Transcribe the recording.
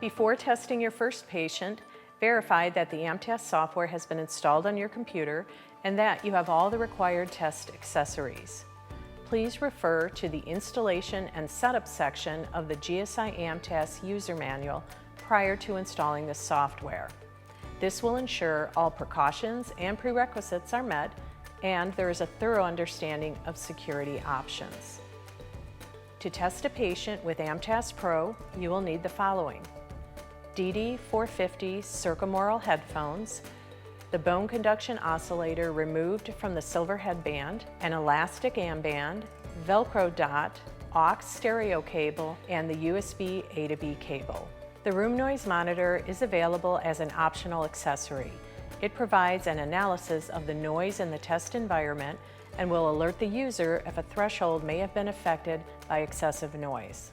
Before testing your first patient, verify that the AMTAS software has been installed on your computer and that you have all the required test accessories. Please refer to the Installation and Setup section of the GSI AMTAS User Manual prior to installing the software. This will ensure all precautions and prerequisites are met and there is a thorough understanding of security options. To test a patient with AMTAS Pro, you will need the following: DD450 circumaural headphones, the bone conduction oscillator removed from the silver headband, an elastic armband, Velcro dot, aux stereo cable, and the USB A to B cable. The room noise monitor is available as an optional accessory. It provides an analysis of the noise in the test environment and will alert the user if a threshold may have been affected by excessive noise.